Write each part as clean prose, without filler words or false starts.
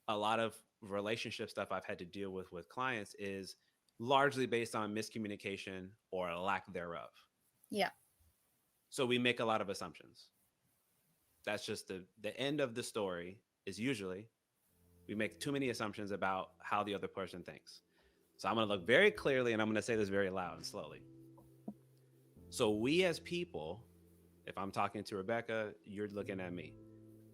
a lot of relationship stuff I've had to deal with clients is largely based on miscommunication or lack thereof. Yeah. So we make a lot of assumptions. That's just the end of the story is usually we make too many assumptions about how the other person thinks. So I'm going to look very clearly and I'm going to say this very loud and slowly. So we as people, if I'm talking to Rebecca, you're looking at me.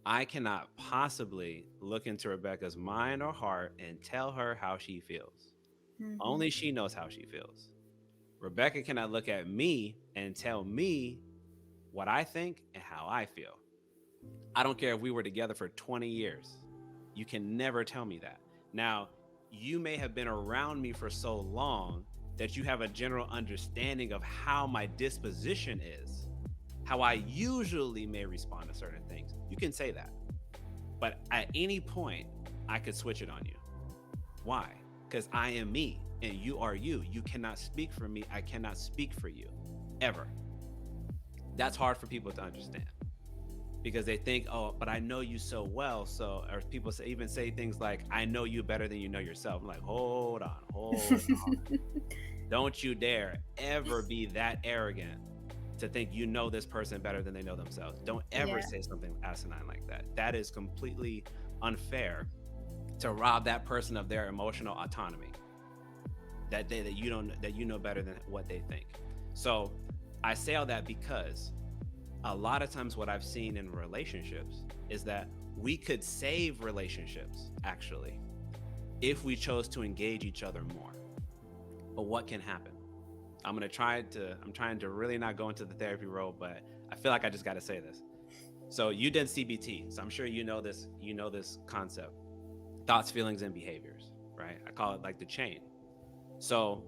I cannot possibly look into Rebecca's mind or heart and tell her how she feels. Hmm. Only she knows how she feels. Rebecca cannot look at me and tell me what I think and how I feel. I don't care if we were together for 20 years. You can never tell me that. Now, you may have been around me for so long that you have a general understanding of how my disposition is, how I usually may respond to certain things. You can say that. But at any point, I could switch it on you. Why? Because I am me and you are you. You cannot speak for me. I cannot speak for you ever. That's hard for people to understand because they think, oh, but I know you so well. So, or people say, even say things like, I know you better than you know yourself. I'm like, hold on. Don't you dare ever be that arrogant to think you know this person better than they know themselves. Don't ever Yeah. say something asinine like that. That is completely unfair to rob that person of their emotional autonomy. That you don't that you know better than what they think. So I say all that because a lot of times what I've seen in relationships is that we could save relationships actually if we chose to engage each other more. But what can happen? I'm trying to really not go into the therapy role, but I feel like I just got to say this. So you did CBT, so I'm sure you know this concept. Thoughts, feelings and behaviors, right? I call it like the chain. So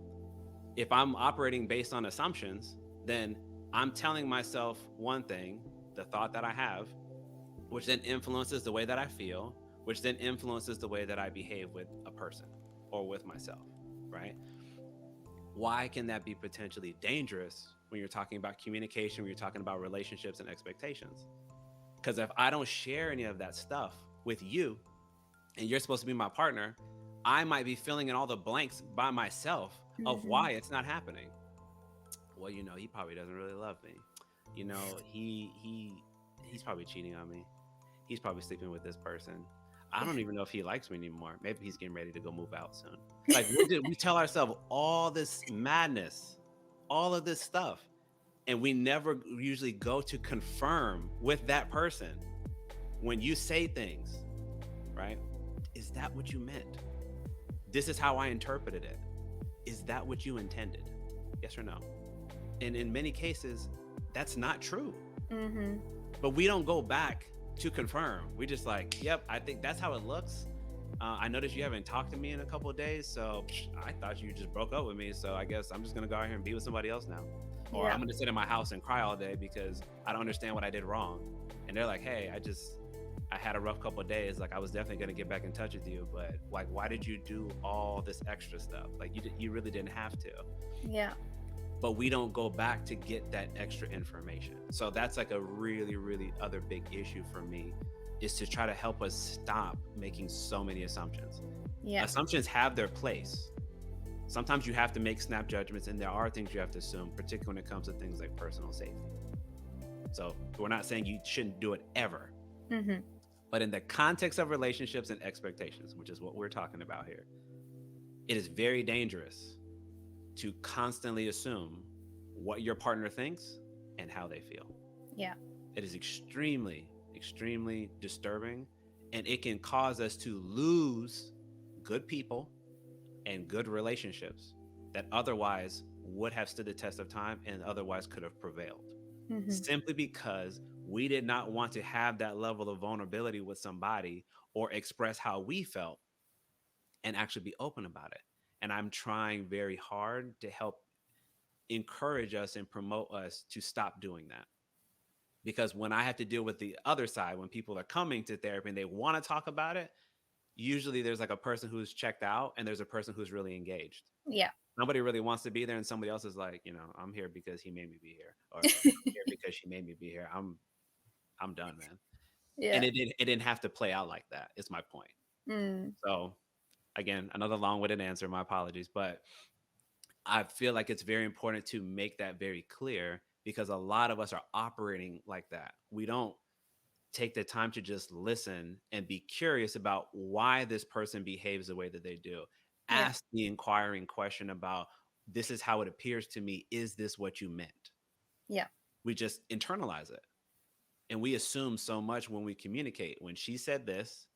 if I'm operating based on assumptions, then I'm telling myself one thing, the thought that I have, which then influences the way that I feel, which then influences the way that I behave with a person or with myself, right? Why can that be potentially dangerous when you're talking about communication, when you're talking about relationships and expectations? Because if I don't share any of that stuff with you and you're supposed to be my partner, I might be filling in all the blanks by myself of Hmm. why it's not happening. Well, he probably doesn't really love me. He's probably cheating on me. He's probably sleeping with this person. I don't even know if he likes me anymore. Maybe he's getting ready to go move out soon. Like we tell ourselves all this madness, all of this stuff, and we never usually go to confirm with that person when you say things, right? Is that what you meant? This is how I interpreted it. Is that what you intended? Yes or no? And in many cases, that's not true. Hmm. But we don't go back to confirm. We just like, yep, I think that's how it looks. I noticed you haven't talked to me in a couple of days, so I thought you just broke up with me. So I guess I'm just gonna go out here and be with somebody else now, or Yeah. I'm gonna sit in my house and cry all day because I don't understand what I did wrong. And they're like, hey, I had a rough couple of days. Like I was definitely gonna get back in touch with you, but like, why did you do all this extra stuff? Like you really didn't have to. Yeah. But we don't go back to get that extra information. So that's like a really, really other big issue for me is to try to help us stop making so many assumptions. Yeah. Assumptions have their place. Sometimes you have to make snap judgments, and there are things you have to assume, particularly when it comes to things like personal safety. So we're not saying you shouldn't do it ever, Hmm. but in the context of relationships and expectations, which is what we're talking about here, it is very dangerous to constantly assume what your partner thinks and how they feel. Yeah. It is extremely, extremely disturbing, and it can cause us to lose good people and good relationships that otherwise would have stood the test of time and otherwise could have prevailed. Hmm. Simply because we did not want to have that level of vulnerability with somebody or express how we felt and actually be open about it. And I'm trying very hard to help encourage us and promote us to stop doing that. Because when I have to deal with the other side, when people are coming to therapy and they want to talk about it, usually there's like a person who's checked out and there's a person who's really engaged. Yeah. Nobody really wants to be there, and somebody else is like, I'm here because he made me be here, or I'm here because she made me be here. I'm done, man. And Yeah. it didn't have to play out like that. Is my point. Mm. So again, another long-winded answer, my apologies, but I feel like it's very important to make that very clear because a lot of us are operating like that. We don't take the time to just listen and be curious about why this person behaves the way that they do. Yeah. Ask the inquiring question about, this is how it appears to me. Is this what you meant? Yeah. We just internalize it. And we assume so much when we communicate. When she said this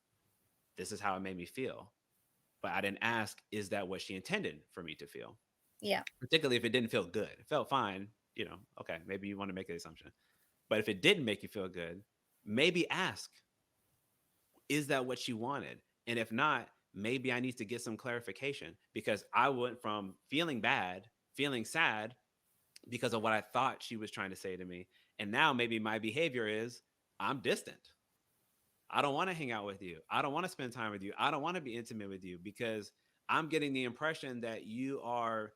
is how it made me feel. But I didn't ask, is that what she intended for me to feel? Yeah. Particularly if it didn't feel good. It felt fine, okay, maybe you want to make the assumption. But if it didn't make you feel good, maybe ask, is that what she wanted? And if not, maybe I need to get some clarification because I went from feeling bad, feeling sad because of what I thought she was trying to say to me. And now maybe my behavior is I'm distant. I don't want to hang out with you. I don't want to spend time with you. I don't want to be intimate with you because I'm getting the impression that you are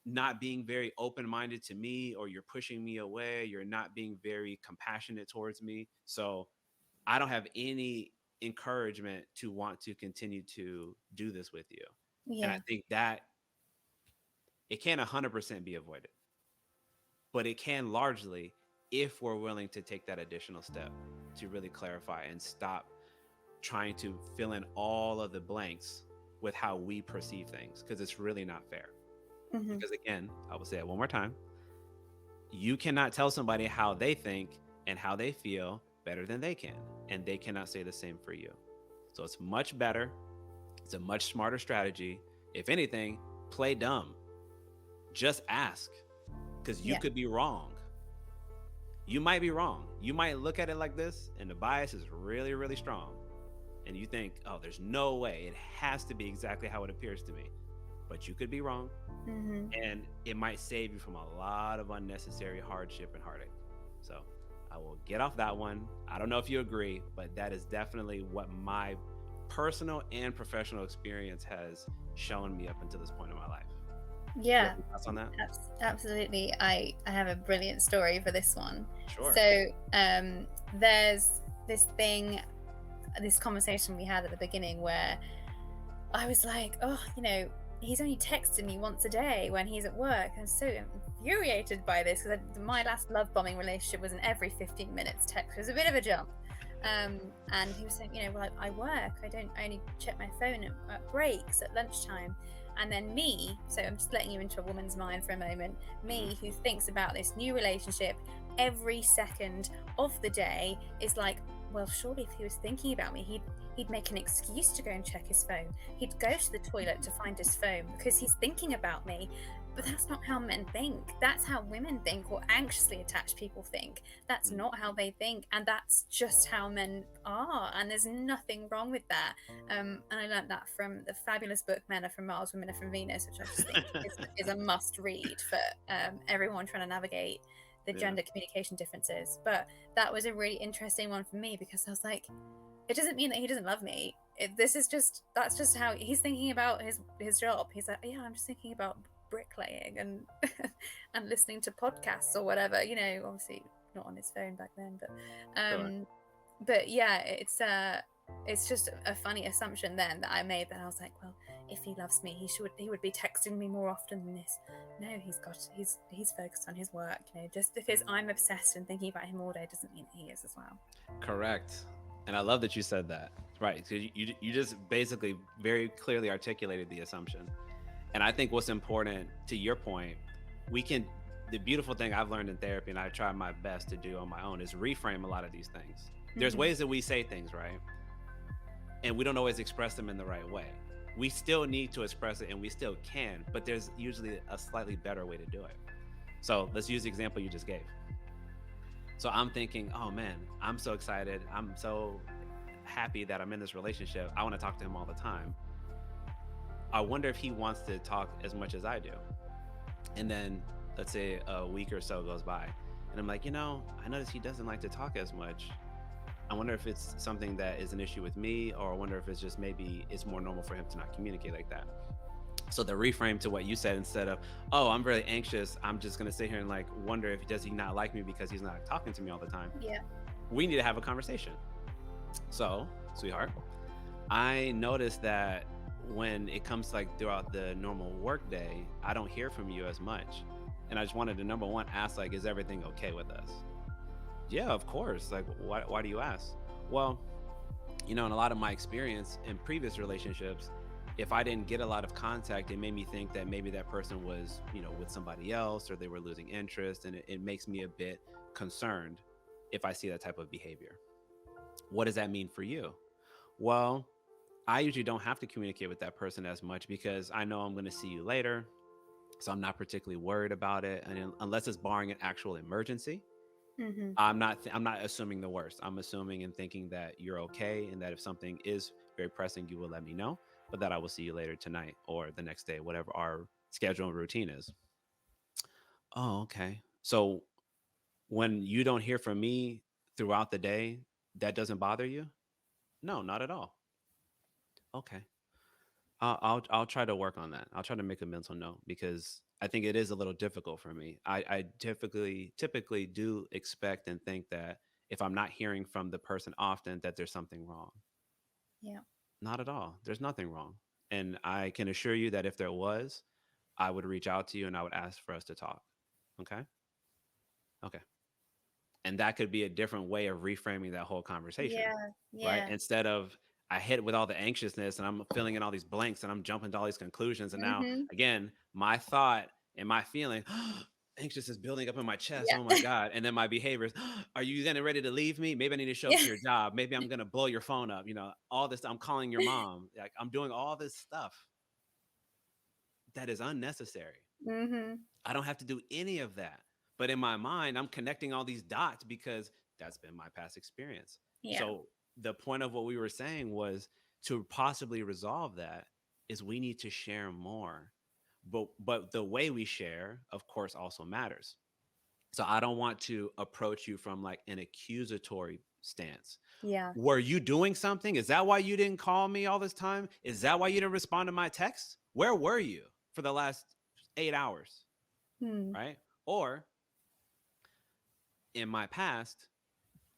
not being very open minded to me, or you're pushing me away. You're not being very compassionate towards me. So I don't have any encouragement to want to continue to do this with you. And I Yeah. think that it can't 100% be avoided, but it can largely if we're willing to take that additional step to really clarify and stop trying to fill in all of the blanks with how we perceive things, because it's really not fair. Hmm. Because again, I will say it one more time, you cannot tell somebody how they think and how they feel better than they can, and they cannot say the same for you. So it's much better, it's a much smarter strategy. If anything, play dumb. Just ask, because you Yeah. could be wrong. You might be wrong. You might look at it like this and the bias is really, really strong, and you think, oh, there's no way, it has to be exactly how it appears to me. But you could be wrong, Hmm. and it might save you from a lot of unnecessary hardship and heartache. So I will get off that one. I don't know if you agree, but that is definitely what my personal and professional experience has shown me up until this point in my life. You have Yeah. any thoughts on that? Absolutely. I have a brilliant story for this one. Sure. So there's this thing, this conversation we had at the beginning where I was like, oh, he's only texted me once a day when he's at work. I'm so infuriated by this because my last love bombing relationship was an every 15 minutes text. It was a bit of a jump. And he was saying, well, I work. I only check my phone at breaks, at lunchtime. And then me, so I'm just letting you into a woman's mind for a moment, Hmm. me who thinks about this new relationship every second of the day is like, well, surely if he was thinking about me, he'd make an excuse to go and check his phone. He'd go to the toilet to find his phone because he's thinking about me. But that's not how men think. That's how women think, or anxiously attached people think. That's not how they think, and that's just how men are. And there's nothing wrong with that. And I learned that from the fabulous book "Men Are From Mars, Women Are From Venus," which I just think is a must read for everyone trying to navigate the Yeah. gender communication differences. But that was a really interesting one for me because I was like, it doesn't mean that he doesn't love me. That's just how he's thinking about his job. He's like, yeah, I'm just thinking about bricklaying and and listening to podcasts or whatever. Obviously not on his phone back then, Sure. but yeah, it's just a funny assumption then that I made. That I was like, well, if he loves me, he would be texting me more often than this. No, he's focused on his work. Just because I'm obsessed and thinking about him all day doesn't mean that he is as well. Correct. And I love that you said that. Right. So you just basically very clearly articulated the assumption. And I think what's important, to your point, the beautiful thing I've learned in therapy, and I try my best to do on my own, is reframe a lot of these things. There's Hmm. ways that we say things, right? And we don't always express them in the right way. We still need to express it, and we still can, but there's usually a slightly better way to do it. So let's use the example you just gave. So I'm thinking, oh man, I'm so excited. I'm so happy that I'm in this relationship. I want to talk to him all the time. I wonder if he wants to talk as much as I do. And then let's say a week or so goes by, and I'm like, I notice he doesn't like to talk as much. I wonder if it's something that is an issue with me, or I wonder if it's just maybe it's more normal for him to not communicate like that. So the reframe to what you said, instead of, oh, I'm really anxious, I'm just gonna sit here and like wonder if does he not like me because he's not talking to me all the time. Yeah. We need to have a conversation. So, sweetheart, I noticed that when it comes to like throughout the normal work day, I don't hear from you as much. And I just wanted to number one ask like, is everything okay with us? Yeah, of course. Like, why do you ask? Well, in a lot of my experience in previous relationships, if I didn't get a lot of contact, it made me think that maybe that person was, with somebody else or they were losing interest. And it makes me a bit concerned if I see that type of behavior. What does that mean for you? Well, I usually don't have to communicate with that person as much because I know I'm going to see you later. So I'm not particularly worried about it. And unless it's barring an actual emergency, Hmm. I'm not assuming the worst. I'm assuming and thinking that you're okay and that if something is very pressing, you will let me know, but that I will see you later tonight or the next day, whatever our schedule and routine is. Oh, okay. So when you don't hear from me throughout the day, that doesn't bother you? No, not at all. Okay. I'll try to work on that. I'll try to make a mental note because I think it is a little difficult for me. I typically do expect and think that if I'm not hearing from the person often, that there's something wrong. Yeah. Not at all. There's nothing wrong. And I can assure you that if there was, I would reach out to you and I would ask for us to talk. Okay. Okay. And that could be a different way of reframing that whole conversation, Yeah. right? Yeah. Instead of I hit with all the anxiousness and I'm filling in all these blanks and I'm jumping to all these conclusions. And now, Hmm. again, my thought and my feeling, anxious is building up in my chest. Oh my Yeah. God. And then my behaviors, are you then ready to leave me? Maybe I need to show up Yeah. to your job. Maybe I'm going to blow your phone up. All this. I'm calling your mom. Like I'm doing all this stuff that is unnecessary. Hmm. I don't have to do any of that. But in my mind, I'm connecting all these dots because that's been my past experience. Yeah. So the point of what we were saying was to possibly resolve that is we need to share more. But the way we share, of course, also matters. So I don't want to approach you from like an accusatory stance. Yeah. Were you doing something? Is that why you didn't call me all this time? Is that why you didn't respond to my text? Where were you for the last 8 hours? Hmm. Right? Or in my past,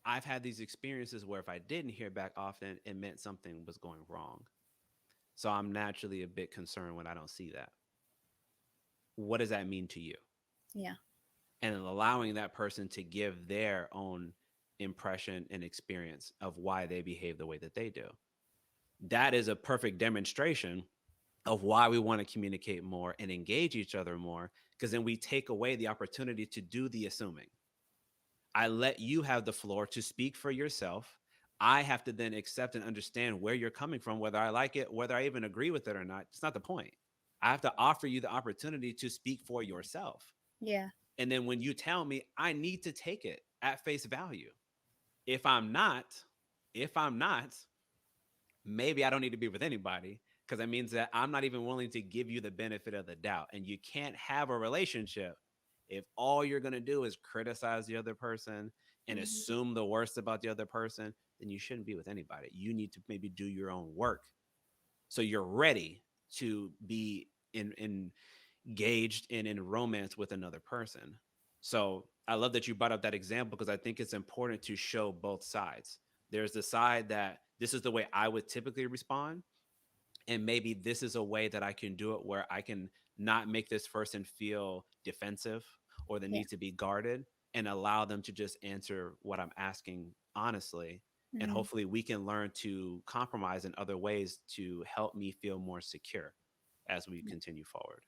I've had these experiences where if I didn't hear back often, it meant something was going wrong. So I'm naturally a bit concerned when I don't see that. What does that mean to you? Yeah. And allowing that person to give their own impression and experience of why they behave the way that they do. That is a perfect demonstration of why we want to communicate more and engage each other more, because then we take away the opportunity to do the assuming. I let you have the floor to speak for yourself. I have to then accept and understand where you're coming from, whether I like it, whether I even agree with it or not. It's not the point. I have to offer you the opportunity to speak for yourself. Yeah. And then when you tell me, I need to take it at face value. If I'm not, if I'm not, maybe I don't need to be with anybody because that means that I'm not even willing to give you the benefit of the doubt. And you can't have a relationship if all you're going to do is criticize the other person and Hmm. assume the worst about the other person, then you shouldn't be with anybody. You need to maybe do your own work so you're ready to be engaged and in romance with another person. So I love that you brought up that example because I think it's important to show both sides. There's the side that this is the way I would typically respond, and maybe this is a way that I can do it where I can not make this person feel defensive or the Yeah. need to be guarded and allow them to just answer what I'm asking honestly. And Hmm. hopefully we can learn to compromise in other ways to help me feel more secure as we continue forward.